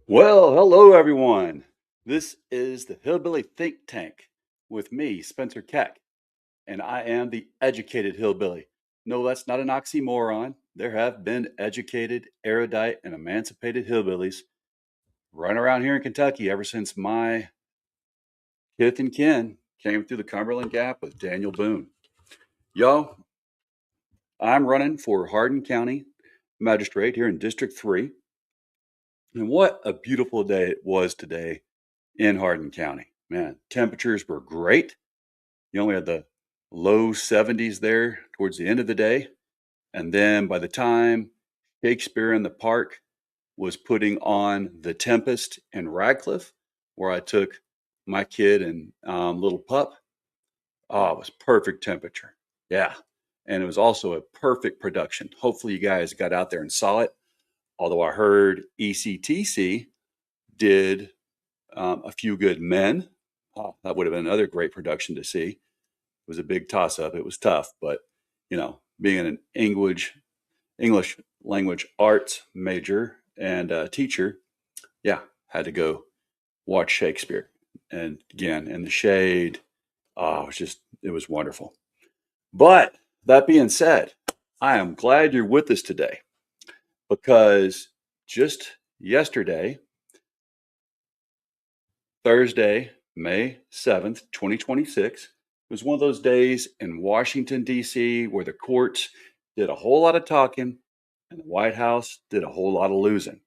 Well, hello everyone. This is the Hillbilly Think Tank with me, Spencer Keck, and I am the educated hillbilly. No, that's not an oxymoron. There have been educated, erudite, and emancipated hillbillies running around here in Kentucky ever since my kith and kin came through the Cumberland Gap with Daniel Boone. Yo, I'm running for Hardin County Magistrate here in District 3. And what a beautiful day it was today in Hardin County. Man, temperatures were great. You only had the low 70s there towards the end of the day. And then by the time Shakespeare in the Park was putting on The Tempest in Radcliffe, where I took my kid and little pup, oh, it was perfect temperature. Yeah. And it was also a perfect production. Hopefully, you guys got out there and saw it. Although I heard ECTC did A Few Good Men. Oh, that would have been another great production to see. It was a big toss up. It was tough, but being an English language arts major and teacher, yeah, had to go watch Shakespeare. And again, in the shade, oh, it was wonderful. But that being said, I am glad you're with us today because just yesterday, Thursday, May 7th, 2026, was one of those days in Washington, D.C., where the courts did a whole lot of talking and the White House did a whole lot of losing.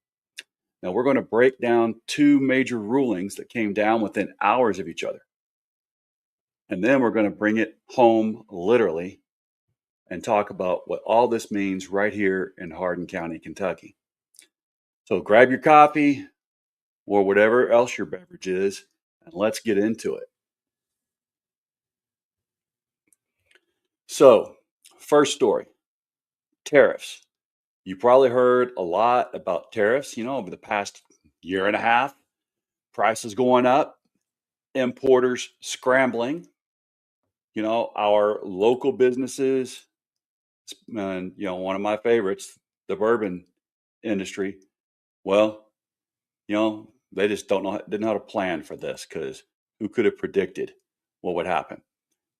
Now, we're going to break down two major rulings that came down within hours of each other. And then we're going to bring it home literally and talk about what all this means right here in Hardin County, Kentucky. So grab your coffee or whatever else your beverage is, and let's get into it. So, first story, tariffs. You probably heard a lot about tariffs, over the past year and a half. Prices going up, importers scrambling, our local businesses, and, one of my favorites, the bourbon industry. Well, they just didn't know how to plan for this because who could have predicted what would happen?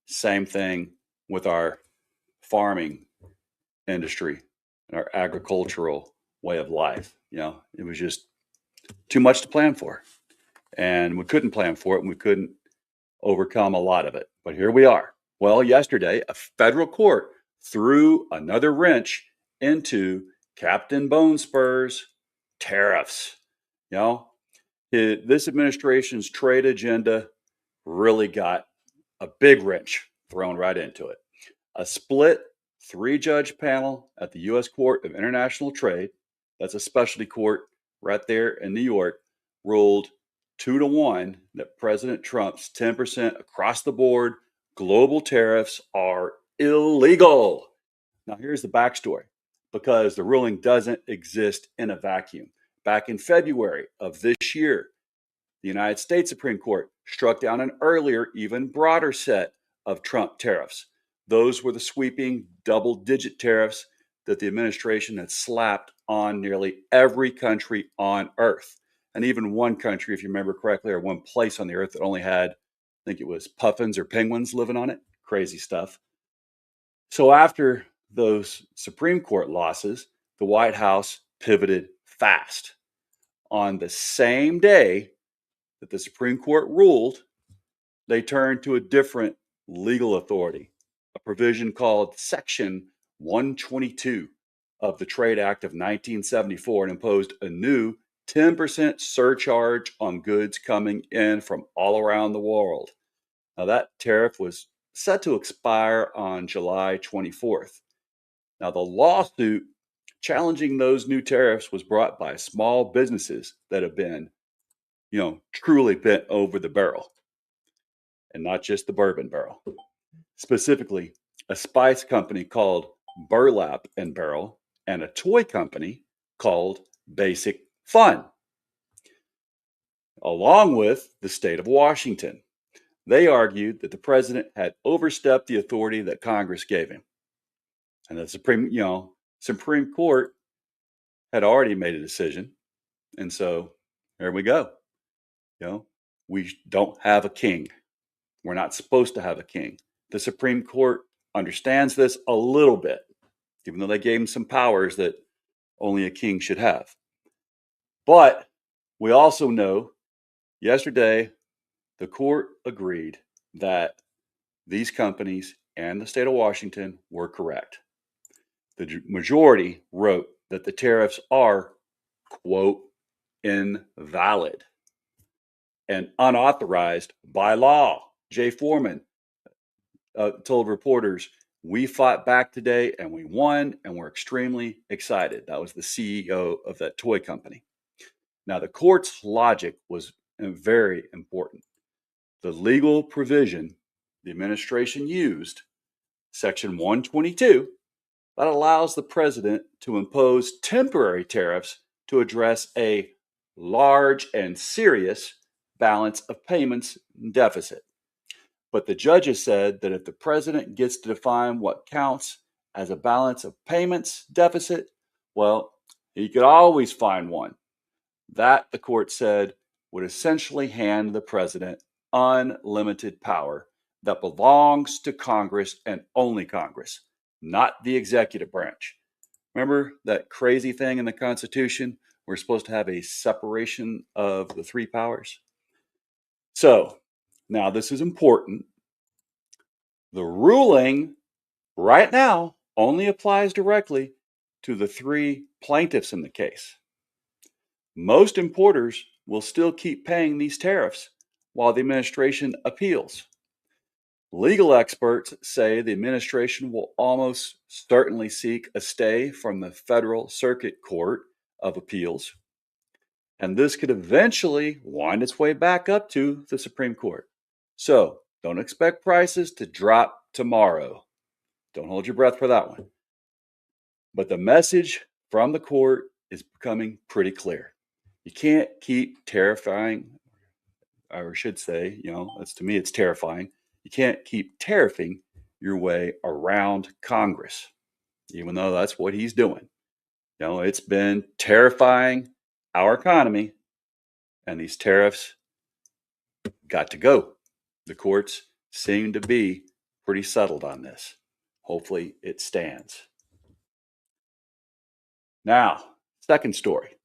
Same thing with our farming industry and our agricultural way of life. It was just too much to plan for. And we couldn't plan for it and we couldn't overcome a lot of it. But here we are. Well, yesterday, a federal court threw another wrench into Captain Bone Spur's tariffs. This administration's trade agenda really got a big wrench thrown right into it. A split 3-judge panel at the U.S. Court of International Trade, that's a specialty court right there in New York, ruled 2-1 that President Trump's 10% across the board global tariffs are illegal. Now, here's the backstory because the ruling doesn't exist in a vacuum. Back in February of this year, the United States Supreme Court struck down an earlier, even broader set of Trump tariffs. Those were the sweeping double-digit tariffs that the administration had slapped on nearly every country on earth. And even one country, if you remember correctly, or one place on the earth that only had, I think it was puffins or penguins living on it. Crazy stuff. So after those Supreme Court losses, the White House pivoted fast. On the same day that the Supreme Court ruled, they turned to a different legal authority, a provision called Section 122 of the Trade Act of 1974, and imposed a new 10% surcharge on goods coming in from all around the world. Now, that tariff was set to expire on July 24th. Now, the lawsuit challenging those new tariffs was brought by small businesses that have been, truly bent over the barrel, and not just the bourbon barrel. Specifically, a spice company called Burlap and Barrel and a toy company called Basic Fun, along with the state of Washington. They argued that the president had overstepped the authority that Congress gave him. And the Supreme Court had already made a decision. And so there we go. We don't have a king. We're not supposed to have a king. The Supreme Court understands this a little bit, even though they gave him some powers that only a king should have. But we also know yesterday the court agreed that these companies and the state of Washington were correct. The majority wrote that the tariffs are, quote, invalid and unauthorized by law. Jay Foreman told reporters, "We fought back today and we won, and we're extremely excited." That was the CEO of that toy company. Now, the court's logic was very important. The legal provision the administration used, Section 122, that allows the president to impose temporary tariffs to address a large and serious balance of payments deficit. But the judges said that if the president gets to define what counts as a balance of payments deficit, well, he could always find one. That, the court said, would essentially hand the president unlimited power that belongs to Congress and only Congress, not the executive branch. Remember that crazy thing in the Constitution? We're supposed to have a separation of the three powers. So, now this is important. The ruling right now only applies directly to the three plaintiffs in the case. Most importers will still keep paying these tariffs while the administration appeals. Legal experts say the administration will almost certainly seek a stay from the Federal Circuit Court of Appeals, and this could eventually wind its way back up to the Supreme Court. So don't expect prices to drop tomorrow. Don't hold your breath for that one. But the message from the court is becoming pretty clear. You can't keep terrifying, or I should say, to me, it's terrifying. You can't keep tariffing your way around Congress, even though that's what he's doing. It's been terrifying our economy, and these tariffs got to go. The courts seem to be pretty settled on this. Hopefully it stands. Now, second story.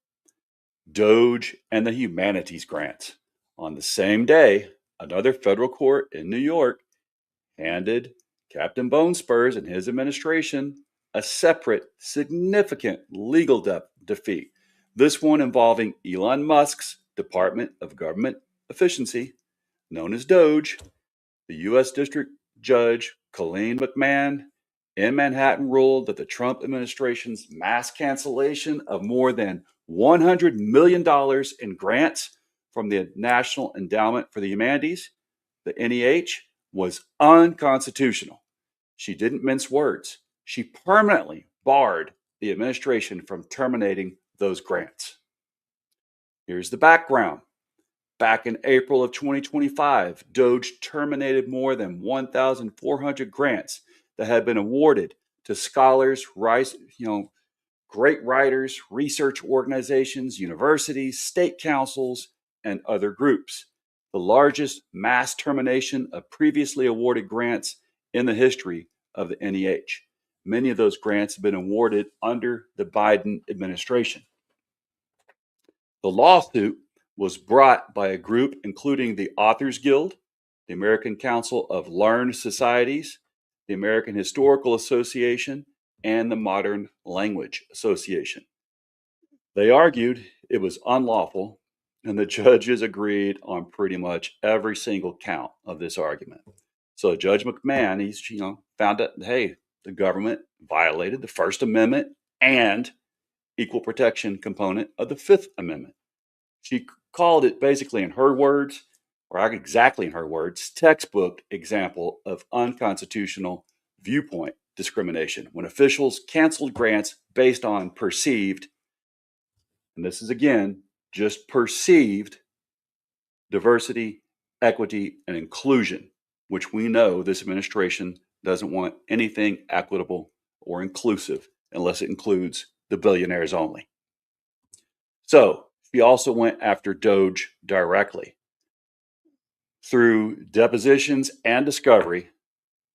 DOGE and the humanities grants. On the same day, another federal court in New York handed Captain Bone Spurs and his administration a separate, significant legal defeat. This one involving Elon Musk's Department of Government Efficiency, known as DOGE. The U.S. District Judge Colleen McMahon in Manhattan ruled that the Trump administration's mass cancellation of more than $100 million in grants from the National Endowment for the Humanities, the NEH, was unconstitutional. She didn't mince words. She permanently barred the administration from terminating those grants. Here's the background. Back in April of 2025, DOGE terminated more than 1,400 grants that had been awarded to scholars, great writers, research organizations, universities, state councils, and other groups. The largest mass termination of previously awarded grants in the history of the NEH. Many of those grants have been awarded under the Biden administration. The lawsuit was brought by a group including the Authors Guild, the American Council of Learned Societies, the American Historical Association, and the Modern Language Association. They argued it was unlawful, and the judges agreed on pretty much every single count of this argument. So Judge McMahon, he's found out, hey, the government violated the First Amendment and equal protection component of the Fifth Amendment. She called it basically, in her words, or exactly in her words, textbook example of unconstitutional viewpoint discrimination when officials canceled grants based on perceived, and this is again just perceived, diversity, equity, and inclusion, which we know this administration doesn't want anything equitable or inclusive unless it includes the billionaires only. So she also went after DOJ directly. Through depositions and discovery,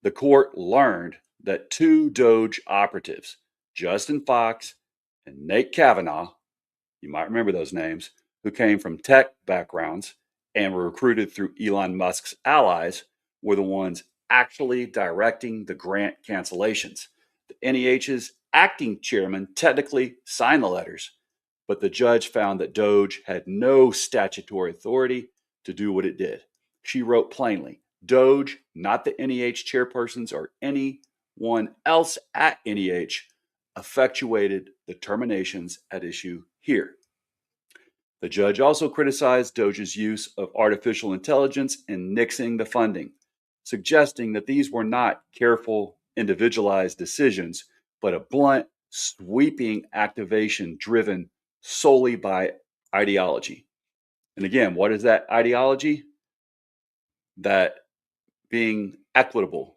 the court learned that two DOJ operatives, Justin Fox and Nate Kavanaugh, you might remember those names, who came from tech backgrounds and were recruited through Elon Musk's allies, were the ones actually directing the grant cancellations. The NEH's acting chairman technically signed the letters, but the judge found that DOJ had no statutory authority to do what it did. She wrote plainly, DOJ, not the NEH chairpersons or anyone else at NEH, effectuated the terminations at issue here. The judge also criticized DOJ's use of artificial intelligence in nixing the funding, suggesting that these were not careful, individualized decisions, but a blunt, sweeping activation driven solely by ideology. And again, what is that ideology? That being equitable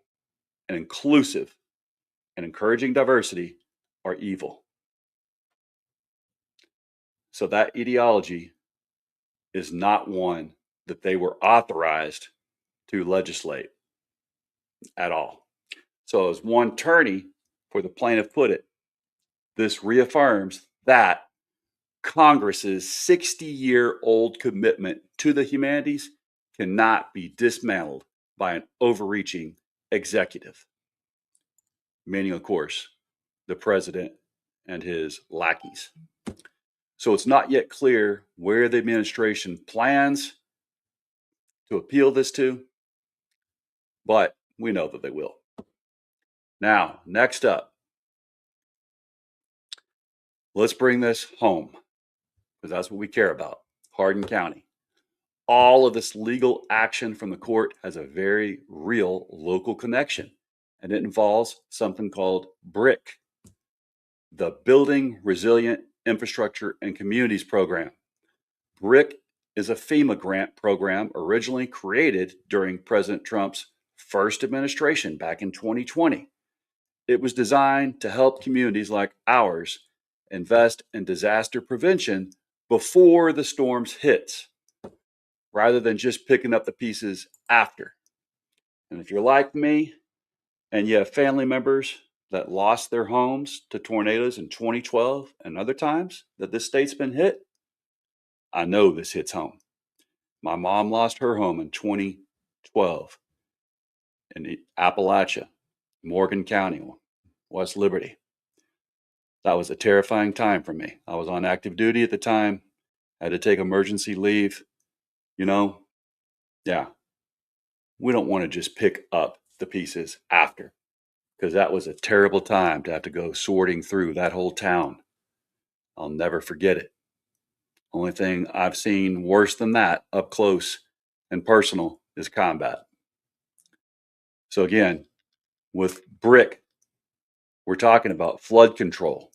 and inclusive and encouraging diversity are evil. So that ideology is not one that they were authorized to legislate at all. So as one attorney for the plaintiff put it, this reaffirms that Congress's 60-year-old commitment to the humanities cannot be dismantled by an overreaching executive, meaning, of course, the president and his lackeys. So it's not yet clear where the administration plans to appeal this to, but we know that they will. Now, next up, let's bring this home because that's what we care about, Hardin County. All of this legal action from the court has a very real local connection, and it involves something called BRIC, the Building Resilient Infrastructure and Communities Program. BRIC is a FEMA grant program originally created during President Trump's first administration back in 2020. It was designed to help communities like ours invest in disaster prevention before the storms hit, rather than just picking up the pieces after. And if you're like me and you have family members that lost their homes to tornadoes in 2012 and other times that this state's been hit, I know this hits home. My mom lost her home in 2012 in Appalachia, Morgan County, West Liberty. That was a terrifying time for me. I was on active duty at the time, had to take emergency leave. Yeah, we don't want to just pick up the pieces after, because that was a terrible time to have to go sorting through that whole town. I'll never forget it. Only thing I've seen worse than that up close and personal is combat. So again, with BRIC, we're talking about flood control,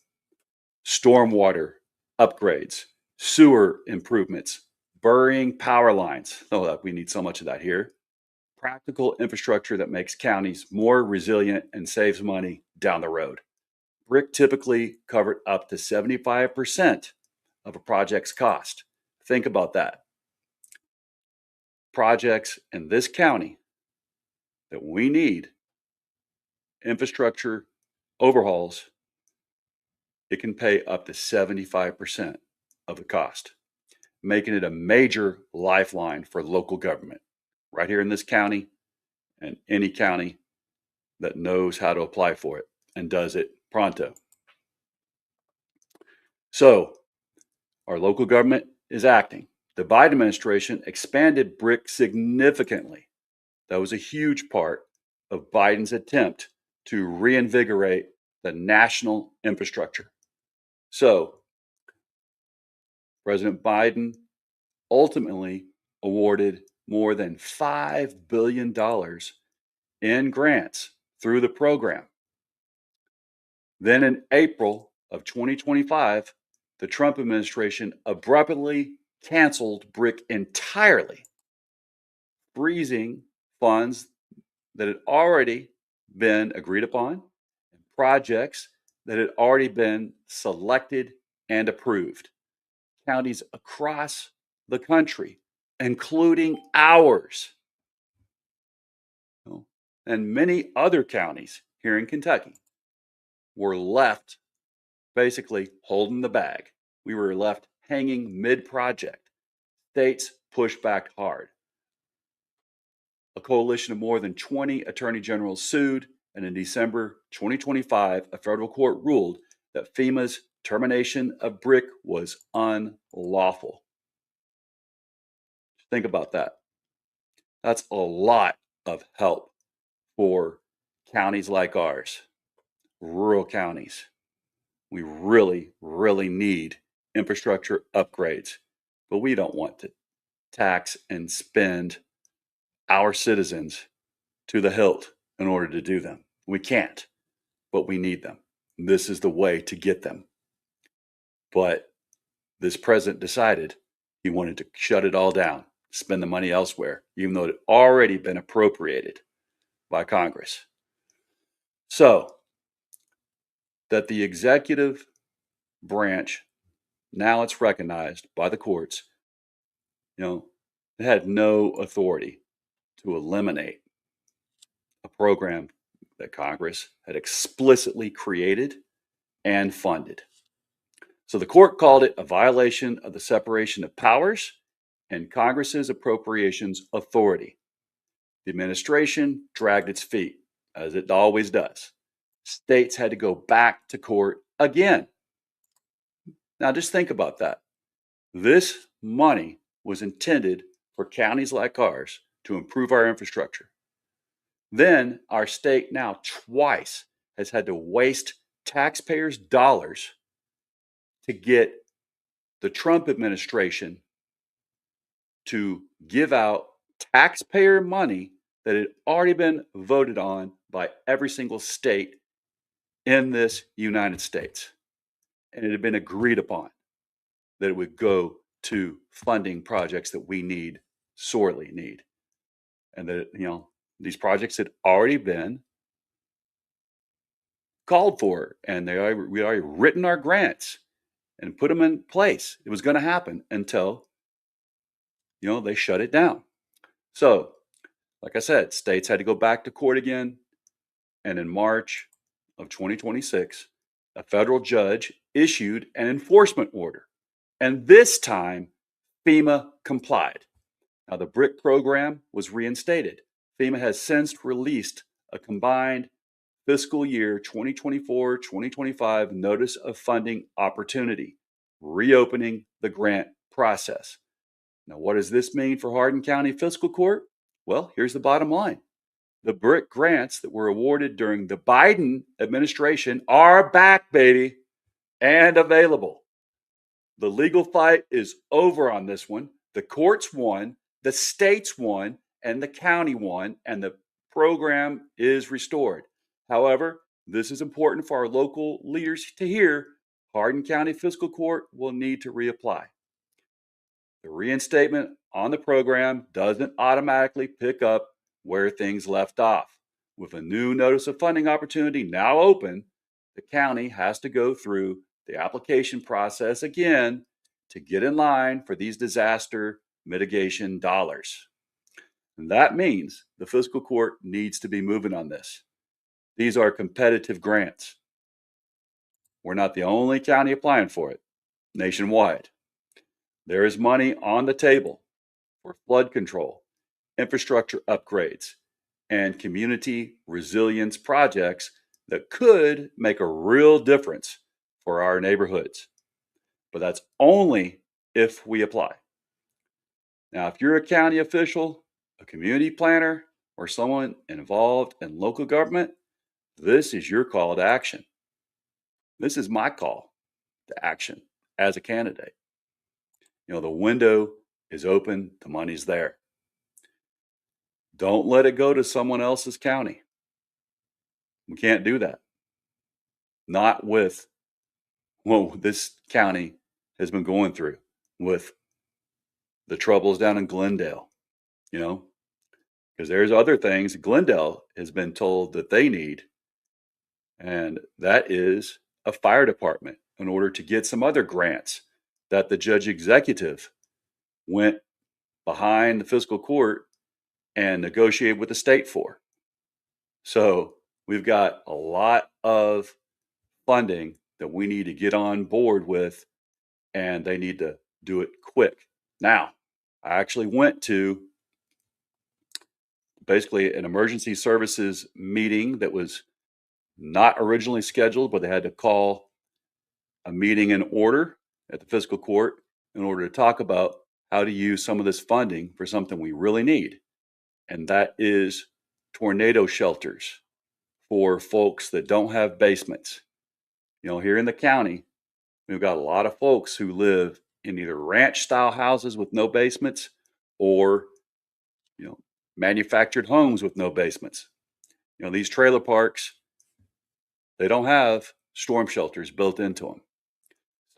stormwater upgrades, sewer improvements, burying power lines. Oh, we need so much of that here. Practical infrastructure that makes counties more resilient and saves money down the road. BRIC typically covered up to 75% of a project's cost. Think about that. Projects in this county that we need, infrastructure overhauls, it can pay up to 75% of the cost, making it a major lifeline for local government right here in this county and any county that knows how to apply for it and does it pronto. So our local government is acting. The Biden administration expanded BRIC significantly. That was a huge part of Biden's attempt to reinvigorate the national infrastructure. So, President Biden ultimately awarded more than $5 billion in grants through the program. Then in April of 2025, the Trump administration abruptly canceled BRIC entirely, freezing funds that had already been agreed upon, projects that had already been selected and approved. Counties across the country, including ours, and many other counties here in Kentucky, were left basically holding the bag. We were left hanging mid-project. States pushed back hard. A coalition of more than 20 attorney generals sued, and in December 2025, a federal court ruled that FEMA's termination of BRIC was unlawful. Think about that. That's a lot of help for counties like ours, rural counties. We really, really need infrastructure upgrades, but we don't want to tax and spend our citizens to the hilt in order to do them. We can't, but we need them. This is the way to get them. But this president decided he wanted to shut it all down, spend the money elsewhere, even though it had already been appropriated by Congress. So that the executive branch, now it's recognized by the courts, it had no authority to eliminate a program that Congress had explicitly created and funded. So the court called it a violation of the separation of powers and Congress's appropriations authority. The administration dragged its feet, as it always does. States had to go back to court again. Now, just think about that. This money was intended for counties like ours to improve our infrastructure. Then our state now twice has had to waste taxpayers' dollars to get the Trump administration to give out taxpayer money that had already been voted on by every single state in this United States. And it had been agreed upon that it would go to funding projects that we sorely need. And that, these projects had already been called for, and we already written our grants and put them in place. It was going to happen until, they shut it down. So, like I said, states had to go back to court again. And in March of 2026, a federal judge issued an enforcement order. And this time, FEMA complied. Now, the BRIC program was reinstated. FEMA has since released a combined fiscal year 2024-2025 notice of funding opportunity, reopening the grant process. Now, what does this mean for Hardin County Fiscal Court? Well, here's the bottom line. The BRIC grants that were awarded during the Biden administration are back, baby, and available. The legal fight is over on this one. The courts won, the states won, and the county won, and the program is restored. However, this is important for our local leaders to hear. Hardin County Fiscal Court will need to reapply. The reinstatement on the program doesn't automatically pick up where things left off. With a new notice of funding opportunity now open, the county has to go through the application process again to get in line for these disaster mitigation dollars. And that means the fiscal court needs to be moving on this. These are competitive grants. We're not the only county applying for it nationwide. There is money on the table for flood control, infrastructure upgrades, and community resilience projects that could make a real difference for our neighborhoods. But that's only if we apply. Now, if you're a county official, a community planner, or someone involved in local government, This is your call to action. This is my call to action as a candidate. The window is open, the money's there. Don't let it go to someone else's county. We can't do that. Not with what this county has been going through with the troubles down in Glendale, because there's other things Glendale has been told that they need, and that is a fire department in order to get some other grants that the judge executive went behind the fiscal court and negotiated with the state for. So we've got a lot of funding that we need to get on board with, and they need to do it quick. Now, I actually went to basically an emergency services meeting that was not originally scheduled, but they had to call a meeting in order at the fiscal court in order to talk about how to use some of this funding for something we really need. And that is tornado shelters for folks that don't have basements. Here in the county, we've got a lot of folks who live in either ranch style houses with no basements or, manufactured homes with no basements. These trailer parks, they don't have storm shelters built into them.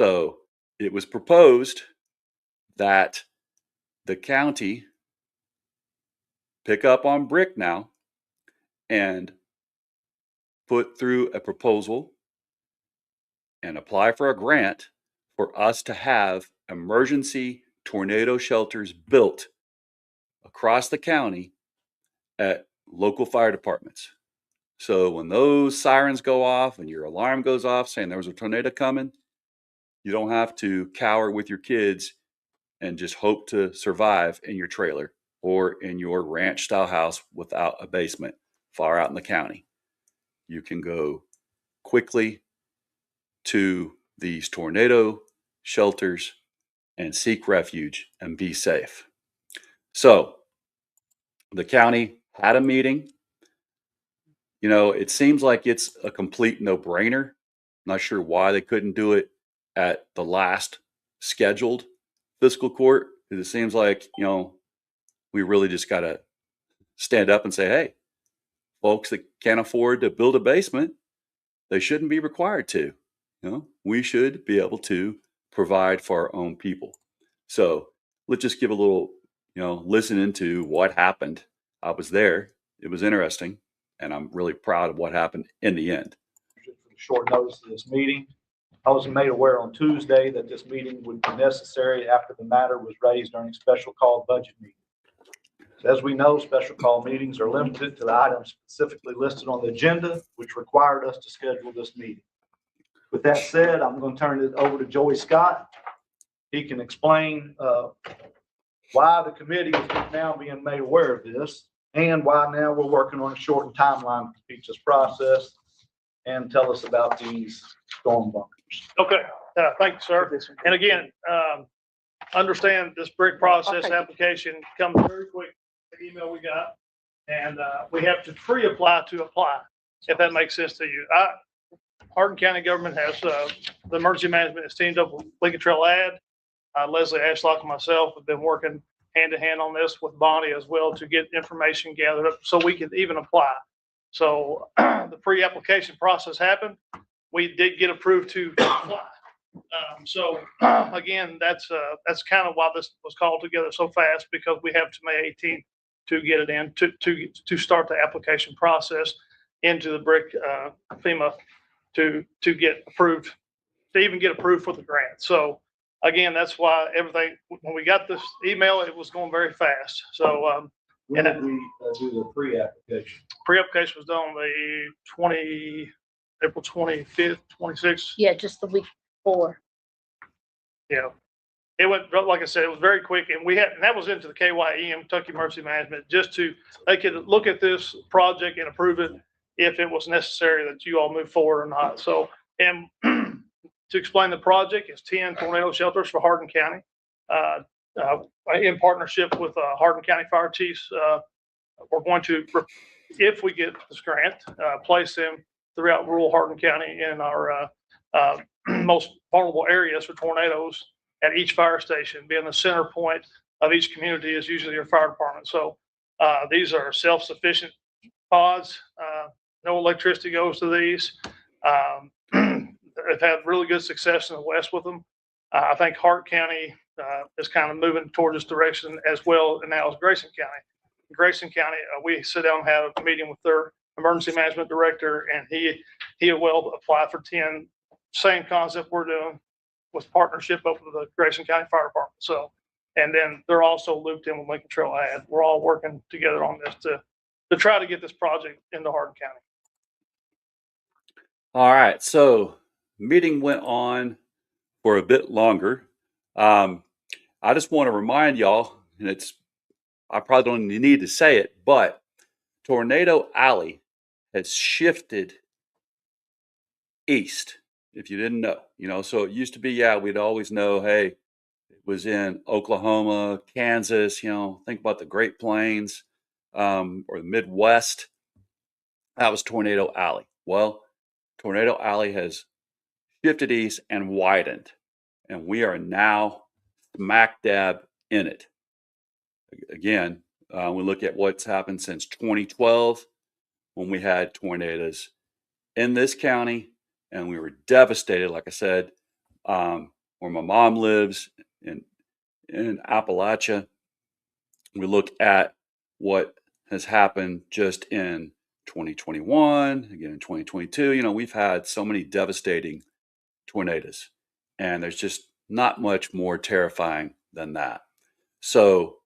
So it was proposed that the county pick up on BRIC now and put through a proposal and apply for a grant for us to have emergency tornado shelters built across the county at local fire departments. So when those sirens go off and your alarm goes off saying there was a tornado coming, you don't have to cower with your kids and just hope to survive in your trailer or in your ranch style house without a basement far out in the county. You can go quickly to these tornado shelters and seek refuge and be safe. So the county had a meeting. It seems like it's a complete no-brainer. Not sure why they couldn't do it at the last scheduled fiscal court, because it seems like, we really just got to stand up and say, hey, folks that can't afford to build a basement, they shouldn't be required to. We should be able to provide for our own people. So let's just give a little, listen into what happened. I was there. It was interesting. And I'm really proud of what happened in the end. Short notice of this meeting. I was made aware on Tuesday that this meeting would be necessary after the matter was raised during a special call budget meeting. So as we know, special call meetings are limited to the items specifically listed on the agenda, which required us to schedule this meeting. With that said, I'm going to turn it over to Joey Scott. He can explain why the committee is now being made aware of this and why now we're working on a shortened timeline to teach this process and tell us about these storm bunkers. Okay, thank you, sir. And again, understand this BRIC process application comes very quick, the email we got, and we have to pre-apply to apply, if that makes sense to you. Hardin County government has, the emergency management has teamed up with Lincoln Trail Ad. Leslie Ashlock and myself have been working hand to hand on this with Bonnie as well to get information gathered up so we can even apply. So the pre-application process happened. We did get approved to apply. So again, that's kind of why this was called together so fast, because we have to May 18th to get it in to start the application process into the BRIC FEMA to get approved, to even get approved for the grant. So again, that's why everything, when we got this email, it was going very fast. So when did we do the pre-application? Pre-application was done on the April 25th, 26th. Yeah, just the week before. Yeah. It went, like I said, it was very quick, and that was into the KYEM, Kentucky Emergency Management, they could look at this project and approve it if it was necessary that you all move forward or not. So, and to explain the project, it's 10 tornado shelters for Hardin County, in partnership with Hardin County Fire Chiefs. We're going to if we get this grant, place them throughout rural Hardin County in our most vulnerable areas for tornadoes at each fire station, being the center point of each community is usually your fire department. So these are self-sufficient pods. No electricity goes to these. They've had really good success in the West with them. I think Hart County is kind of moving toward this direction as well, and now is Grayson County. Grayson County, we sit down and have a meeting with their emergency management director, and he will apply for 10. Same concept we're doing with partnership up with the Grayson County Fire Department. So, and then they're also looped in with Lincoln Trail Ad. We're all working together on this to try to get this project into Hardin County. All right, so meeting went on for a bit longer. I just want to remind y'all, and I probably don't need to say it, but Tornado Alley has shifted east. If you didn't know, so it used to be, we'd always know, hey, it was in Oklahoma, Kansas, think about the Great Plains, or the Midwest. That was Tornado Alley. Well, Tornado Alley has shifted east and widened, and we are now smack dab in it. Again, we look at what's happened since 2012 when we had tornadoes in this county, and we were devastated, like I said, where my mom lives in Appalachia. We look at what has happened just in 2021, again in 2022. We've had so many devastating tornadoes, and there's just not much more terrifying than that. So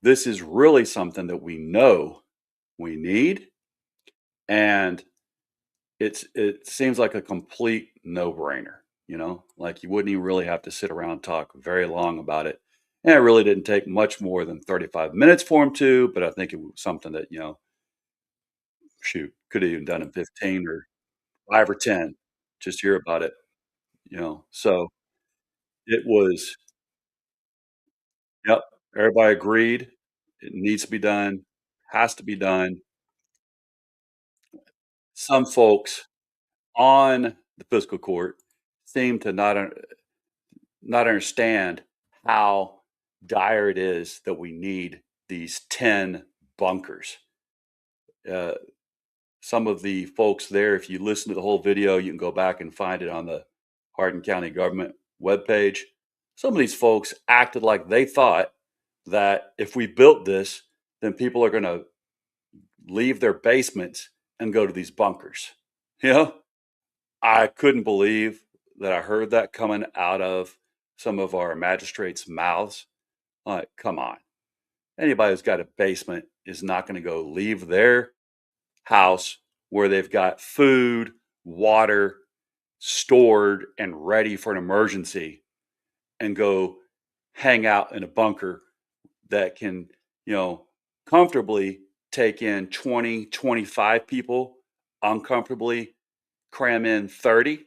this is really something that we know we need, and it seems like a complete no-brainer. Like you wouldn't even really have to sit around and talk very long about it. And it really didn't take much more than 35 minutes for him to, but I think it was something that, could have even done in 15 or 5 or 10, just hear about it, so it was, yep, everybody agreed. It needs to be done, has to be done. Some folks on the fiscal court seem to not understand how dire it is that we need these 10 bunkers. Some of the folks there, if you listen to the whole video, you can go back and find it on the Hardin County government webpage. Some of these folks acted like they thought that if we built this, then people are going to leave their basements and go to these bunkers. I couldn't believe that I heard that coming out of some of our magistrates' mouths. Like, come on. Anybody who's got a basement is not going to go leave their house where they've got food, water stored and ready for an emergency and go hang out in a bunker that can, comfortably take in 20, 25 people, uncomfortably cram in 30.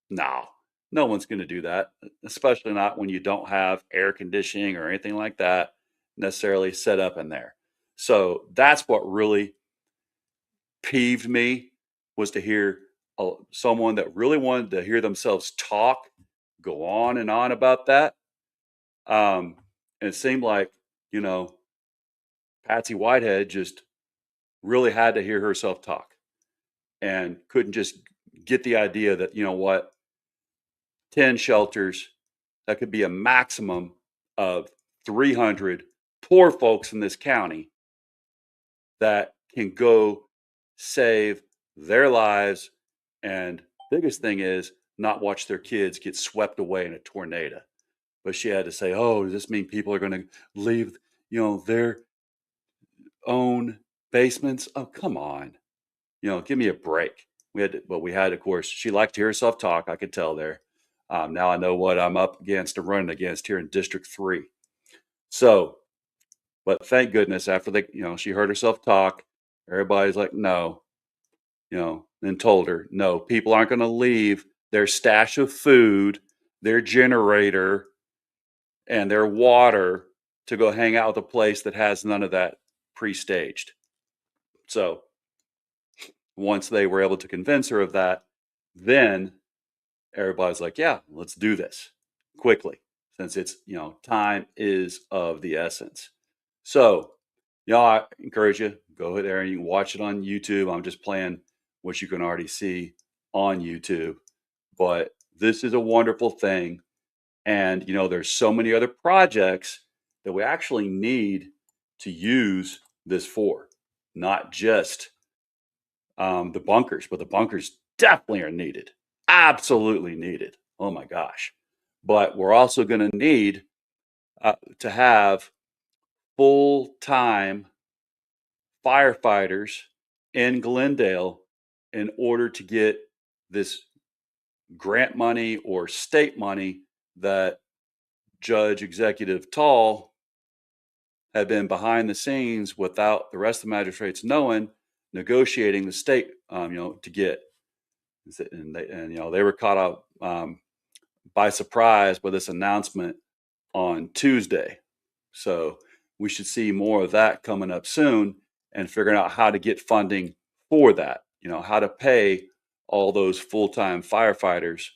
No one's going to do that, especially not when you don't have air conditioning or anything like that necessarily set up in there. So that's what really peeved me, was to hear someone that really wanted to hear themselves talk go on and on about that. And it seemed like, Patsy Whitehead just really had to hear herself talk and couldn't just get the idea that, 10 shelters, that could be a maximum of 300 poor folks in this county that can go save their lives. And biggest thing is not watch their kids get swept away in a tornado. But she had to say, oh, does this mean people are going to leave, their own basements? Oh, come on. Give me a break. We had, of course, she liked to hear herself talk. I could tell there. Now I know what I'm up against and running against here in District 3. So, but thank goodness after she heard herself talk, everybody's like, no, then told her, no, people aren't going to leave their stash of food, their generator, and their water to go hang out with a place that has none of that pre-staged. So once they were able to convince her of that, then everybody's like, yeah, let's do this quickly, since it's, time is of the essence. So, I encourage you, go there and you can watch it on YouTube. I'm just playing what you can already see on YouTube. But this is a wonderful thing. And, there's so many other projects that we actually need to use this for, not just the bunkers, but the bunkers definitely are needed. Absolutely needed. Oh my gosh. But we're also going to need to have full-time firefighters in Glendale in order to get this grant money or state money that Judge Executive Tall had been behind the scenes without the rest of the magistrates knowing, negotiating the state, to get. And they were caught up by surprise by this announcement on Tuesday. So we should see more of that coming up soon, and figuring out how to get funding for that. How to pay all those full-time firefighters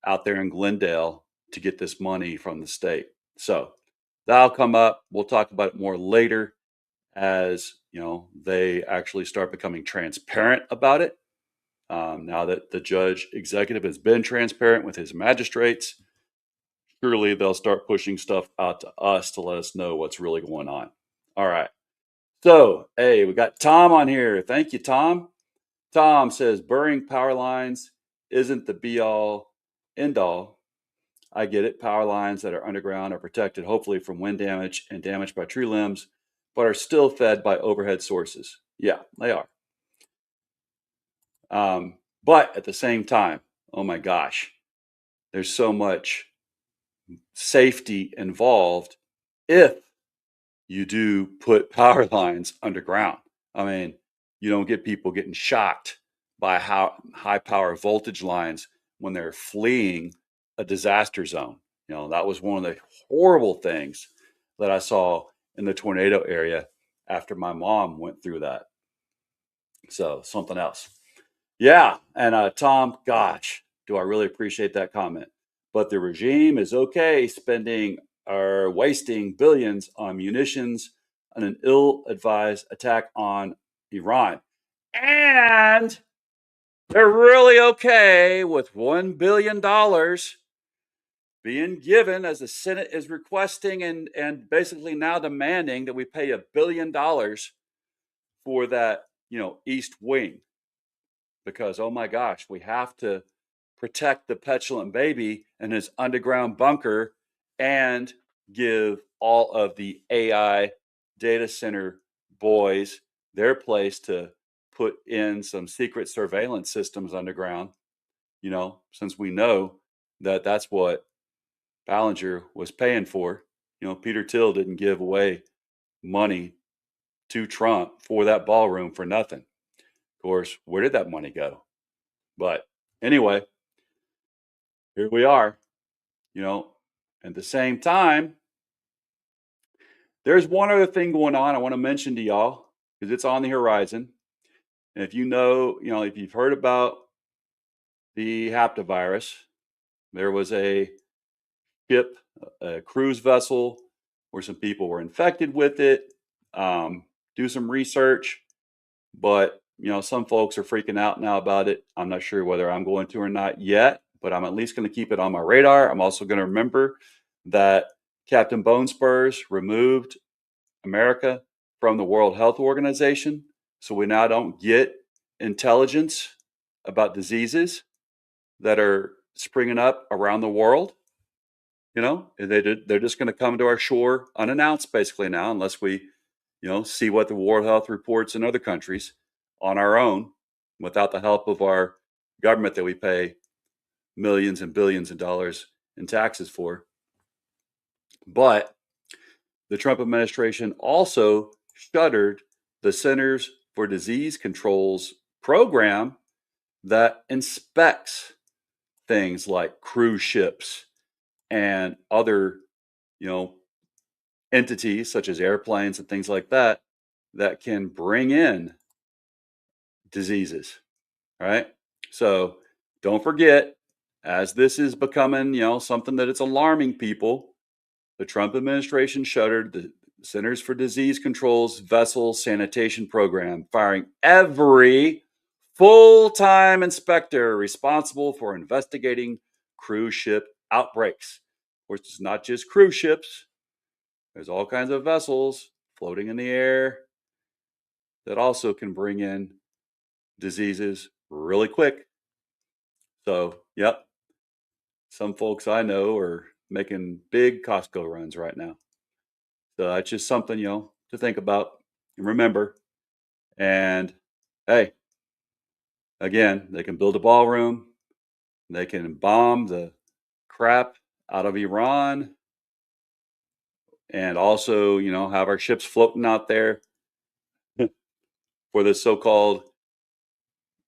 out there in Glendale to get this money from the state. So that'll come up. We'll talk about it more later as they actually start becoming transparent about it. Now that the judge executive has been transparent with his magistrates, surely they'll start pushing stuff out to us to let us know what's really going on. All right. So, hey, we got Tom on here. Thank you, Tom. Tom says burying power lines isn't the be all end all. I get it. Power lines that are underground are protected, hopefully, from wind damage and damage by tree limbs, but are still fed by overhead sources. Yeah, they are. But at the same time, oh my gosh, there's so much safety involved if you do put power lines underground. I mean, you don't get people getting shocked by high power voltage lines when they're fleeing a disaster zone. That was one of the horrible things that I saw in the tornado area after my mom went through that. So something else. Yeah. And Tom, gosh, do I really appreciate that comment. But the regime is okay spending or wasting billions on munitions and an ill-advised attack on Iran. And they're really okay with $1 billion being given, as the Senate is requesting and basically now demanding that we pay $1 billion for that, East Wing. Because, oh my gosh, we have to protect the petulant baby in his underground bunker and give all of the AI data center boys their place to put in some secret surveillance systems underground, since we know that that's what Ballinger was paying for. Peter Thiel didn't give away money to Trump for that ballroom for nothing. Of course, where did that money go? But anyway, here we are. At the same time, there's one other thing going on I want to mention to y'all, because it's on the horizon. And if if you've heard about the Haptovirus, there was a ship, a cruise vessel, where some people were infected with it. Do some research, but some folks are freaking out now about it. I'm not sure whether I'm going to or not yet, but I'm at least going to keep it on my radar. I'm also going to remember that Captain Bone Spurs removed America from the World Health Organization, so we now don't get intelligence about diseases that are springing up around the world. They're just going to come to our shore unannounced basically now, unless we see what the World Health reports in other countries on our own, without the help of our government that we pay millions and billions of dollars in taxes for. But the Trump administration also shuttered the Centers for Disease Control's program that inspects things like cruise ships and other, entities such as airplanes and things like that that can bring in diseases, right? So don't forget, as this is becoming, something that it's alarming people, the Trump administration shuttered the Centers for Disease Control's vessel sanitation program, firing every full-time inspector responsible for investigating cruise ship outbreaks. Of course, it's not just cruise ships. There's all kinds of vessels floating in the air that also can bring in diseases really quick. So, yep, some folks I know are making big Costco runs right now. So that's just something, to think about and remember. And hey, again, they can build a ballroom. They can bomb the crap out of Iran. And also, have our ships floating out there for the so-called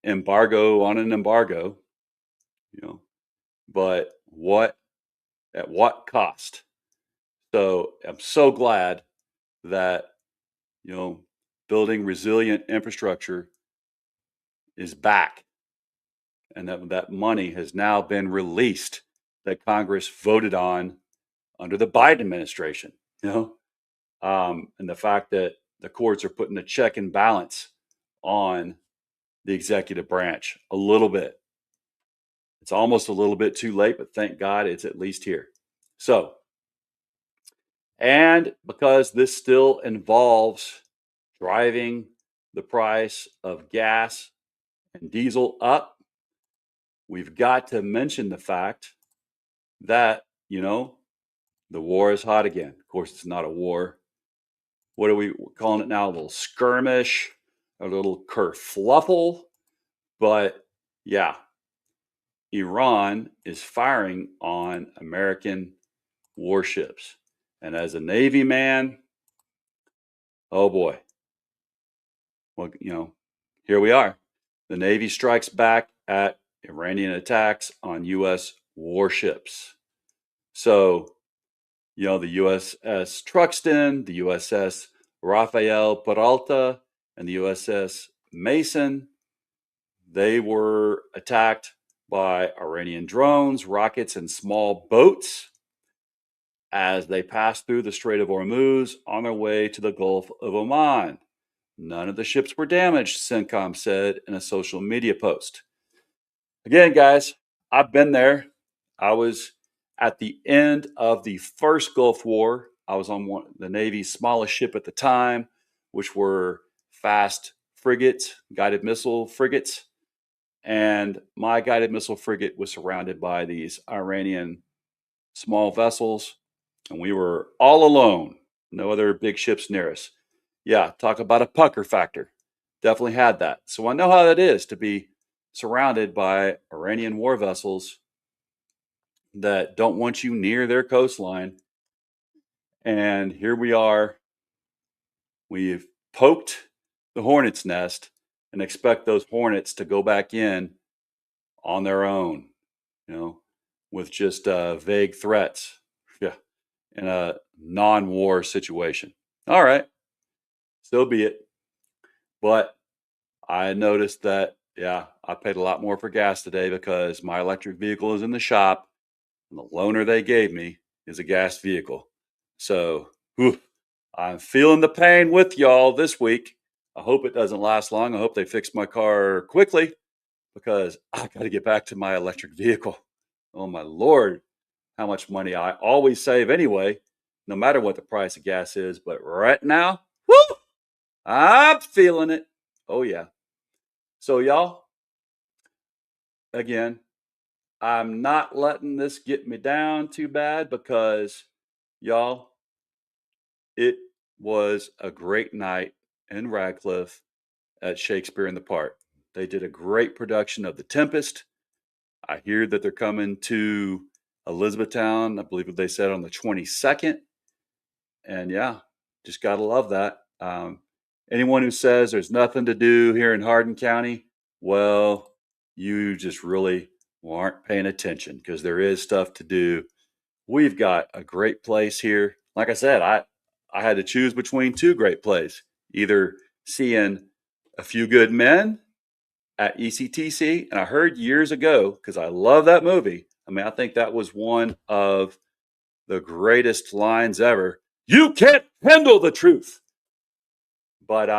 embargo on an embargo, but at what cost? So I'm so glad that, building resilient infrastructure is back and that money has now been released that Congress voted on under the Biden administration, and the fact that the courts are putting a check and balance on the executive branch a little bit. It's almost a little bit too late, but thank God it's at least here. So, and because this still involves driving the price of gas and diesel up, we've got to mention the fact that, the war is hot again. Of course, it's not a war. What are we calling it now? A little skirmish, a little kerfluffle. But yeah, Iran is firing on American warships. And as a Navy man, oh boy. Well, here we are. The Navy strikes back at Iranian attacks on U.S. warships. So, the USS Truxtun, the USS Rafael Peralta, and the USS Mason, they were attacked by Iranian drones, rockets, and small boats as they passed through the Strait of Hormuz on their way to the Gulf of Oman. None of the ships were damaged, CENTCOM said in a social media post. Again, guys, I've been there. I was at the end of the first Gulf War. I was on the Navy's smallest ship at the time, which were fast frigates, guided missile frigates. And my guided missile frigate was surrounded by these Iranian small vessels. And we were all alone, no other big ships near us. Yeah, talk about a pucker factor. Definitely had that. So I know how that is to be surrounded by Iranian war vessels that don't want you near their coastline. And here we are. We've poked the hornet's nest and expect those hornets to go back in on their own, with just vague threats. Yeah, in a non-war situation. All right, so be it. But I noticed that, I paid a lot more for gas today because my electric vehicle is in the shop and the loaner they gave me is a gas vehicle. So, I'm feeling the pain with y'all this week. I hope it doesn't last long. I hope they fix my car quickly because I got to get back to my electric vehicle. Oh my Lord, how much money I always save anyway, no matter what the price of gas is. But right now, I'm feeling it. Oh yeah. So y'all, again, I'm not letting this get me down too bad because y'all, it was a great night in Radcliffe at Shakespeare in the Park. They did a great production of The Tempest. I hear that they're coming to Elizabethtown, I believe what they said on the 22nd. And yeah, just got to love that. Anyone who says there's nothing to do here in Hardin County, well, you just really aren't paying attention because there is stuff to do. We've got a great place here. Like I said, I had to choose between two great plays, either seeing A Few Good Men at ECTC, and I heard years ago, because I love that movie. I mean, I think that was one of the greatest lines ever. You can't handle the truth. But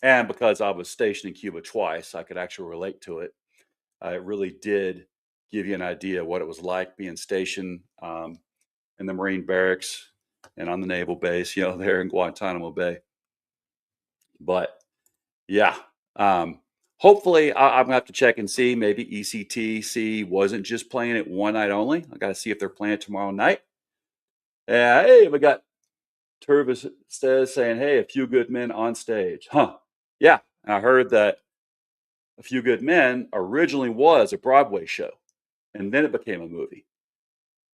and because I was stationed in Cuba twice, I could actually relate to it. It really did give you an idea of what it was like being stationed in the Marine barracks and on the naval base, there in Guantanamo Bay. But yeah, hopefully I'm gonna have to check and see. Maybe ECTC wasn't just playing it one night only. I got to see if they're playing it tomorrow night. Yeah, hey, we got Tervis says saying, "Hey, A Few Good Men on stage." Huh? Yeah, I heard that A Few Good Men originally was a Broadway show, and then it became a movie.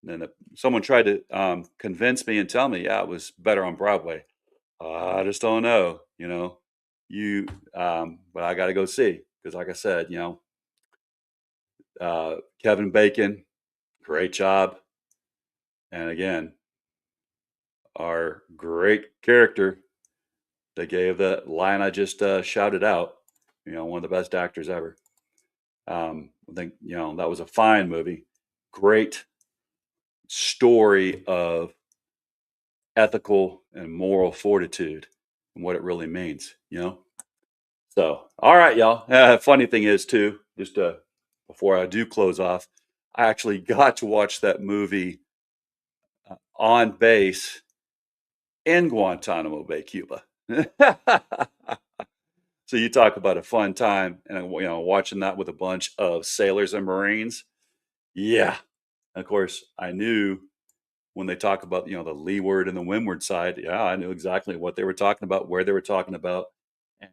And then someone tried to convince me and tell me, yeah, it was better on Broadway. I just don't know, but I got to go see, because like I said, Kevin Bacon, great job. And again, our great character that gave that line I just shouted out, one of the best actors ever. I think, that was a fine movie. Great story of ethical and moral fortitude and what it really means, So, all right, y'all. Funny thing is, too, just before I do close off, I actually got to watch that movie on base in Guantanamo Bay, Cuba. So you talk about a fun time, and watching that with a bunch of sailors and Marines. Yeah, and of course I knew when they talk about the leeward and the windward side. Yeah, I knew exactly what they were talking about, where they were talking about,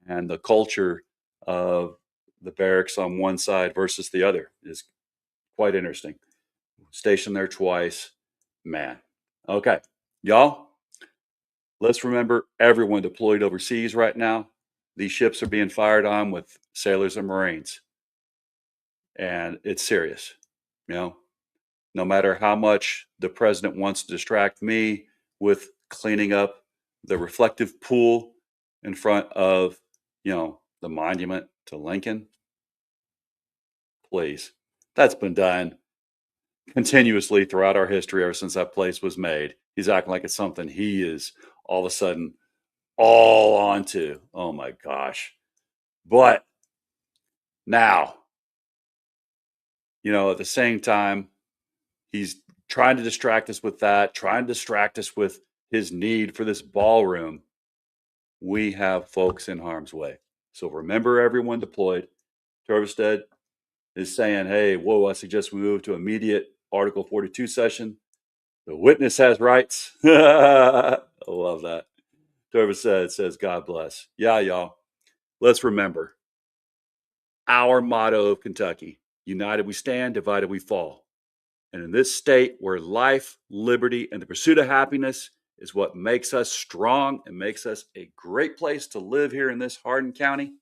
and the culture of the barracks on one side versus the other is quite interesting. Stationed there twice, man. Okay, y'all. Let's remember everyone deployed overseas right now. These ships are being fired on with sailors and Marines. And it's serious. No matter how much the president wants to distract me with cleaning up the reflective pool in front of, the monument to Lincoln, please. That's been done continuously throughout our history ever since that place was made. He's acting like it's something he is all of a sudden all onto. Oh my gosh. But now, at the same time, he's trying to distract us with that, trying to distract us with his need for this ballroom. We have folks in harm's way. So remember everyone deployed. Tervestead is saying, hey, whoa, I suggest we move to immediate Article 42 session. The witness has rights. I love that. Tervestead says, God bless. Yeah, y'all. Let's remember our motto of Kentucky: united we stand, divided we fall. And in this state where life, liberty, and the pursuit of happiness is what makes us strong and makes us a great place to live here in this Hardin County,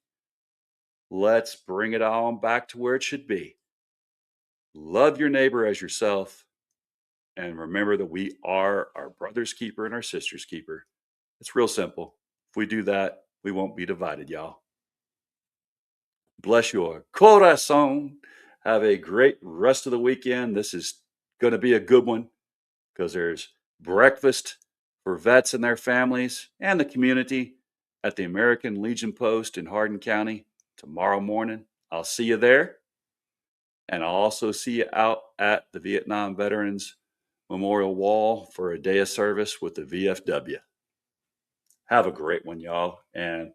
let's bring it on back to where it should be. Love your neighbor as yourself, and remember that we are our brother's keeper and our sister's keeper. It's real simple. If we do that, we won't be divided, y'all. Bless your corazon. Have a great rest of the weekend. This is going to be a good one, because there's breakfast for vets and their families and the community at the American Legion Post in Hardin County tomorrow morning. I'll see you there. And I'll also see you out at the Vietnam Veterans Memorial Wall for a day of service with the VFW. Have a great one, y'all. And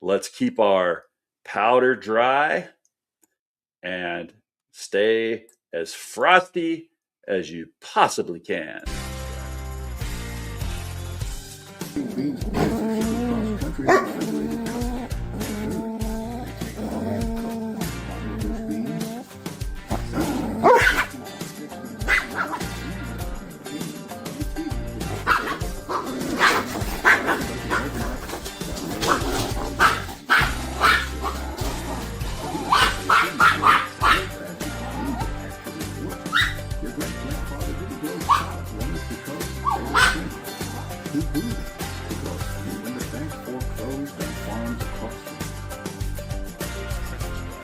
let's keep our powder dry and stay as frosty as you possibly can.